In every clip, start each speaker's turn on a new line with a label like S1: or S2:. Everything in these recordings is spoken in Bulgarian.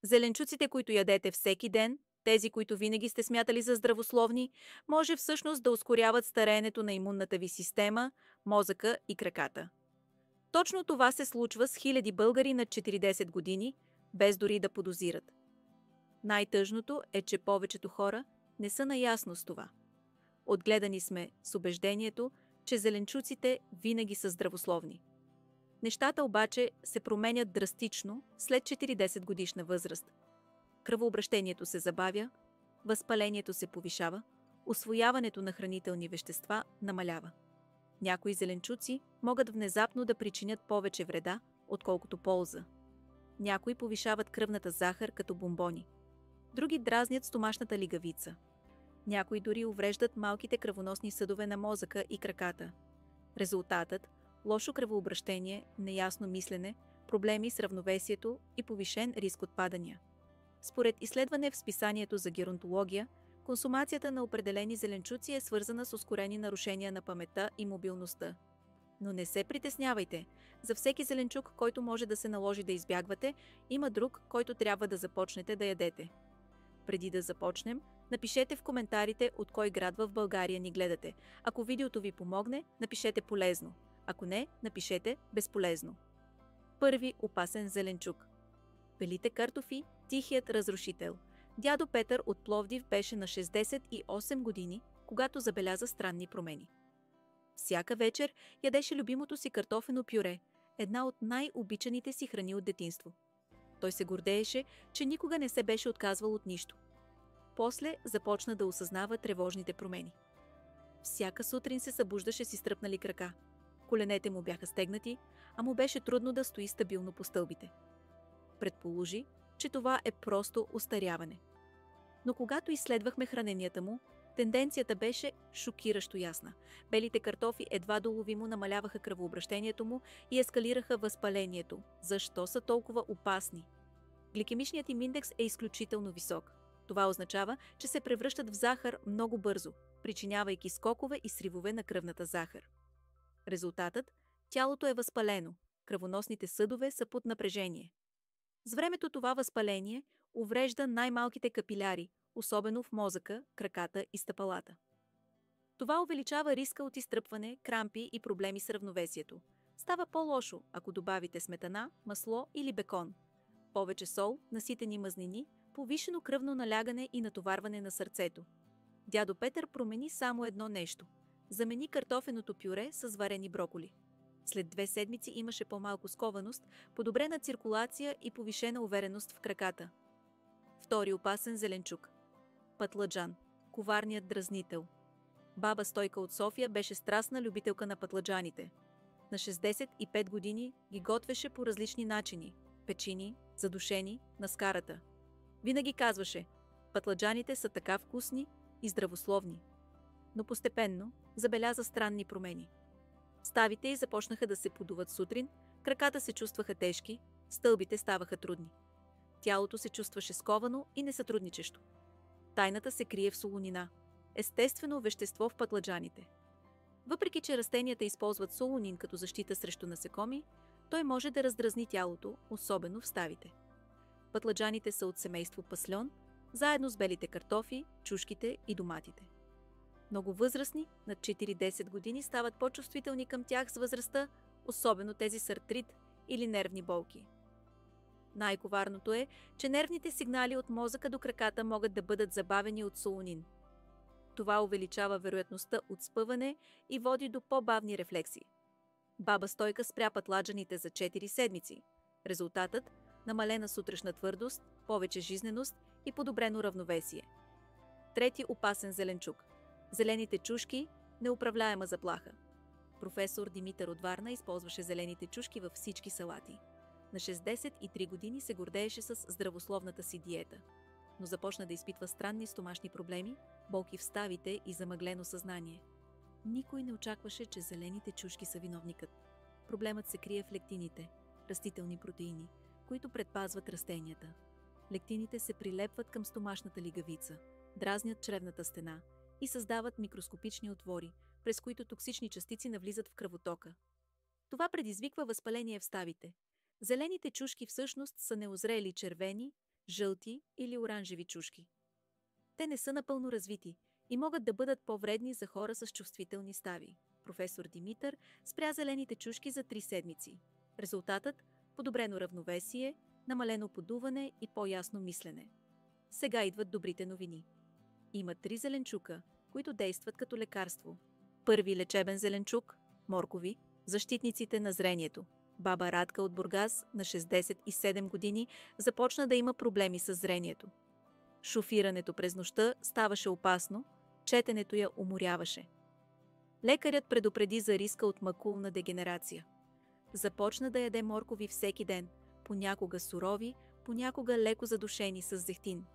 S1: Зеленчуците, които ядете всеки ден, тези, които винаги сте смятали за здравословни, може всъщност да ускоряват стареенето на имунната ви система, мозъка и краката. Точно това се случва с хиляди българи над 40 години, без дори да подозират. Най-тъжното е, че повечето хора не са наясно с това. Отгледани сме с убеждението, че зеленчуците винаги са здравословни. Нещата обаче се променят драстично след 40 годишна възраст. Кръвообращението се забавя, възпалението се повишава, усвояването на хранителни вещества намалява. Някои зеленчуци могат внезапно да причинят повече вреда, отколкото полза. Някои повишават кръвната захар като бомбони. Други дразнят стомашната лигавица. Някои дори увреждат малките кръвоносни съдове на мозъка и краката. Резултатът – лошо кръвообращение, неясно мислене, проблеми с равновесието и повишен риск от падания. Според изследване в списанието за геронтология, консумацията на определени зеленчуци е свързана с ускорени нарушения на паметта и мобилността. Но не се притеснявайте. За всеки зеленчук, който може да се наложи да избягвате, има друг, който трябва да започнете да ядете. Преди да започнем, напишете в коментарите от кой град в България ни гледате. Ако видеото ви помогне, напишете полезно. Ако не, напишете безполезно. Първи опасен зеленчук. Белите картофи – тихият разрушител. Дядо Петър от Пловдив беше на 68 години, когато забеляза странни промени. Всяка вечер ядеше любимото си картофено пюре, една от най-обичаните си храни от детинство. Той се гордееше, че никога не се беше отказвал от нищо. После започна да осъзнава тревожните промени. Всяка сутрин се събуждаше с изтръпнали крака. Коленете му бяха стегнати, а му беше трудно да стои стабилно по стълбите. Предположи, че това е просто остаряване. Но когато изследвахме храненията му, тенденцията беше шокиращо ясна. Белите картофи едва доловимо намаляваха кръвообращението му и ескалираха възпалението. Защо са толкова опасни? Гликемичният им индекс е изключително висок. Това означава, че се превръщат в захар много бързо, причинявайки скокове и сривове на кръвната захар. Резултатът – тялото е възпалено, кръвоносните съдове са под напрежение. С времето това възпаление уврежда най-малките капиляри, особено в мозъка, краката и стъпалата. Това увеличава риска от изтръпване, крампи и проблеми с равновесието. Става по-лошо, ако добавите сметана, масло или бекон. Повече сол, наситени мазнини, повишено кръвно налягане и натоварване на сърцето. Дядо Петър промени само едно нещо – замени картофеното пюре с варени броколи. След 2 седмици имаше по-малко скованост, подобрена циркулация и повишена увереност в краката. Втори опасен зеленчук. Пътладжан – коварният дразнител. Баба Стойка от София беше страстна любителка на пътладжаните. На 65 години ги готвеше по различни начини – печени, задушени, на скарата. Винаги казваше – пътладжаните са така вкусни и здравословни. Но постепенно забеляза странни промени. Ставите й започнаха да се подуват сутрин, краката се чувстваха тежки, стълбите ставаха трудни. Тялото се чувстваше сковано и несътрудничещо. Тайната се крие в солонина – естествено вещество в пътладжаните. Въпреки че растенията използват солонин като защита срещу насекоми, той може да раздразни тялото, особено в ставите. Пътладжаните са от семейство пасльон, заедно с белите картофи, чушките и доматите. Много възрастни, над 4-10 години, стават по-чувствителни към тях с възрастта, особено тези с артрит или нервни болки. Най-коварното е, че нервните сигнали от мозъка до краката могат да бъдат забавени от солонин. Това увеличава вероятността от спъване и води до по-бавни рефлекси. Баба Стойка спря пътладжаните за 4 седмици. Резултатът – намалена сутрешна твърдост, повече жизненост и подобрено равновесие. Трети опасен зеленчук. Зелените чушки – неуправляема заплаха. Професор Димитър от Варна използваше зелените чушки във всички салати. На 63 години се гордееше с здравословната си диета, но започна да изпитва странни стомашни проблеми, болки в ставите и замъглено съзнание. Никой не очакваше, че зелените чушки са виновникът. Проблемът се крие в лектините – растителни протеини, които предпазват растенията. Лектините се прилепват към стомашната лигавица, дразнят чревната стена и създават микроскопични отвори, през които токсични частици навлизат в кръвотока. Това предизвиква възпаление в ставите. Зелените чушки всъщност са неозрели червени, жълти или оранжеви чушки. Те не са напълно развити и могат да бъдат по-вредни за хора с чувствителни стави. Професор Димитър спря зелените чушки за 3 седмици. Резултатът – подобрено равновесие, намалено подуване и по-ясно мислене. Сега идват добрите новини. Има 3 зеленчука, които действат като лекарство. Първи лечебен зеленчук – моркови, защитниците на зрението. Баба Радка от Бургас на 67 години започна да има проблеми с зрението. Шофирането през нощта ставаше опасно, четенето я уморяваше. Лекарят предупреди за риска от макулна дегенерация. Започна да яде моркови всеки ден, понякога сурови, понякога леко задушени с зехтин.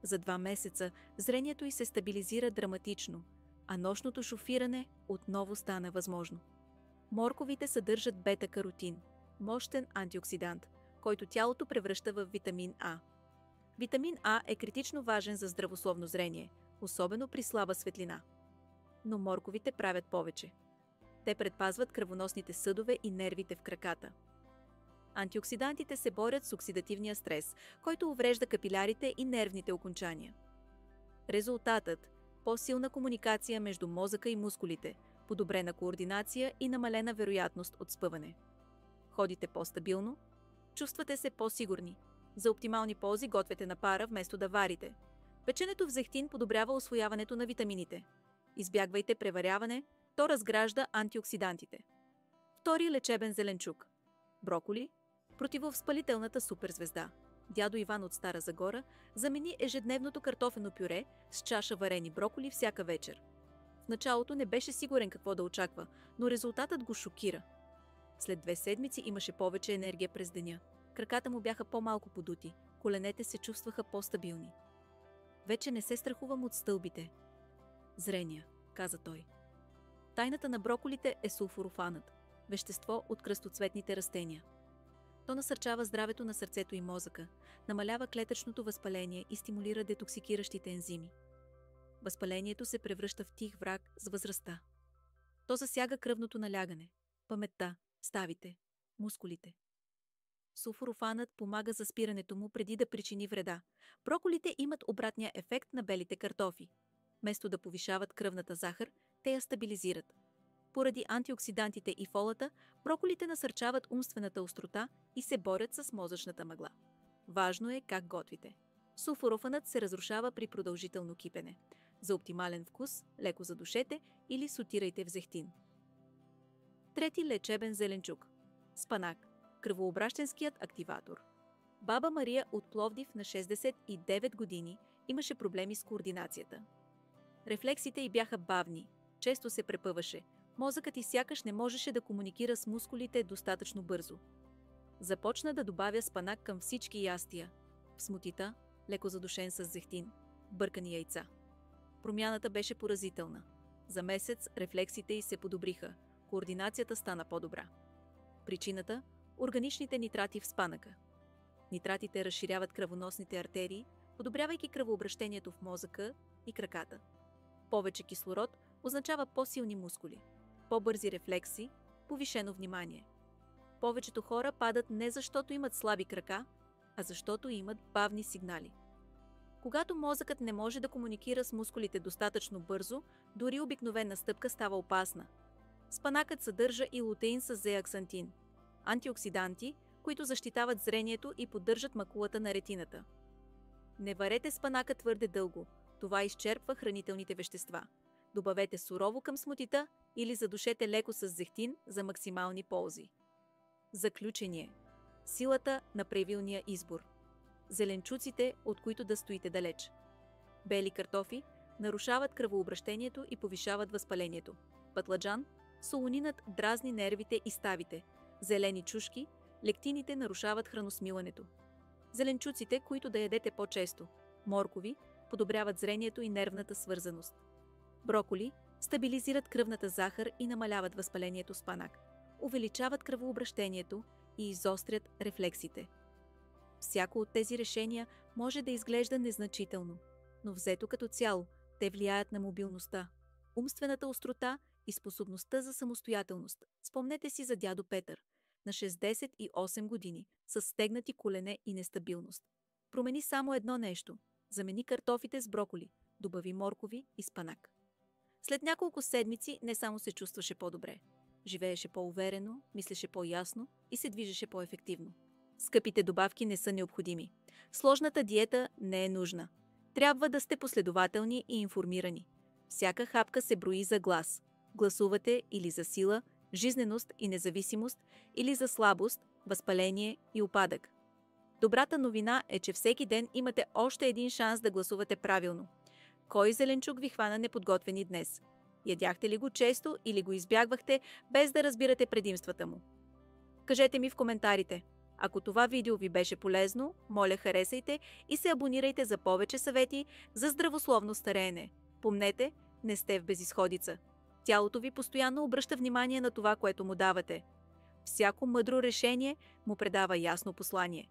S1: За 2 месеца зрението й се стабилизира драматично, а нощното шофиране отново стана възможно. Морковите съдържат бета-каротин, мощен антиоксидант, който тялото превръща в витамин А. Витамин А е критично важен за здравословно зрение, особено при слаба светлина. Но морковите правят повече. Те предпазват кръвоносните съдове и нервите в краката. Антиоксидантите се борят с оксидативния стрес, който уврежда капилярите и нервните окончания. Резултатът – по-силна комуникация между мозъка и мускулите, подобрена координация и намалена вероятност от спъване. Ходите по-стабилно, чувствате се по-сигурни. За оптимални ползи гответе на пара вместо да варите. Печенето в зехтин подобрява усвояването на витамините. Избягвайте преваряване, то разгражда антиоксидантите. Втори лечебен зеленчук – броколи, противовъзпалителната суперзвезда. Дядо Иван от Стара Загора замени ежедневното картофено пюре с чаша варени броколи всяка вечер. В началото не беше сигурен какво да очаква, но резултатът го шокира. След 2 седмици имаше повече енергия през деня. Краката му бяха по-малко подути, коленете се чувстваха по-стабилни. Вече не се страхувам от стълбите. Зрения, каза той. Тайната на броколите е сулфурофанът, вещество от кръстоцветните растения. То насърчава здравето на сърцето и мозъка, намалява клетъчното възпаление и стимулира детоксикиращите ензими. Възпалението се превръща в тих враг с възрастта. То засяга кръвното налягане, паметта, ставите, мускулите. Сулфурофанът помага за спирането му преди да причини вреда. Броколите имат обратния ефект на белите картофи. Вместо да повишават кръвната захар, те я стабилизират. Поради антиоксидантите и фолата, броколите насърчават умствената острота и се борят с мозъчната мъгла. Важно е как готвите. Сулфурофанът се разрушава при продължително кипене. За оптимален вкус, леко задушете или сотирайте в зехтин. Трети лечебен зеленчук – спанак, кръвообращенският активатор. Баба Мария от Пловдив на 69 години имаше проблеми с координацията. Рефлексите й бяха бавни, често се препъваше, мозъкът й сякаш не можеше да комуникира с мускулите достатъчно бързо. Започна да добавя спанак към всички ястия. В смутита, леко задушен с зехтин, бъркани яйца. Промяната беше поразителна. За месец рефлексите й се подобриха, координацията стана по-добра. Причината – органичните нитрати в спанака. Нитратите разширяват кръвоносните артерии, подобрявайки кръвообращението в мозъка и краката. Повече кислород означава по-силни мускули, по-бързи рефлекси, повишено внимание. Повечето хора падат не защото имат слаби крака, а защото имат бавни сигнали. Когато мозъкът не може да комуникира с мускулите достатъчно бързо, дори обикновена стъпка става опасна. Спанакът съдържа и лутеин с зеаксантин – антиоксиданти, които защитават зрението и поддържат макулата на ретината. Не варете спанака твърде дълго, това изчерпва хранителните вещества. Добавете сурово към смутита или задушете леко с зехтин за максимални ползи. Заключение. Силата на правилния избор. Зеленчуците, от които да стоите далеч. Бели картофи нарушават кръвообращението и повишават възпалението. Пътладжан, солонинът дразни нервите и ставите. Зелени чушки, лектините нарушават храносмилането. Зеленчуците, които да ядете по-често. Моркови, подобряват зрението и нервната свързаност. Броколи стабилизират кръвната захар и намаляват възпалението с панак. Увеличават кръвообращението и изострят рефлексите. Всяко от тези решения може да изглежда незначително, но взето като цяло, те влияят на мобилността, умствената острота и способността за самостоятелност. Спомнете си за дядо Петър, на 68 години, с стегнати колене и нестабилност. Промени само едно нещо. Замени картофите с броколи, добави моркови и спанак. След няколко седмици не само се чувстваше по-добре. Живееше по-уверено, мислеше по-ясно и се движеше по-ефективно. Скъпите добавки не са необходими. Сложната диета не е нужна. Трябва да сте последователни и информирани. Всяка хапка се брои за глас. Гласувате или за сила, жизненост и независимост, или за слабост, възпаление и упадък. Добрата новина е, че всеки ден имате още един шанс да гласувате правилно. Кой зеленчук ви хвана неподготвени днес? Ядяхте ли го често или го избягвахте, без да разбирате предимствата му? Кажете ми в коментарите. Ако това видео ви беше полезно, моля харесайте и се абонирайте за повече съвети за здравословно стареене. Помнете, не сте в безизходица. Тялото ви постоянно обръща внимание на това, което му давате. Всяко мъдро решение му предава ясно послание.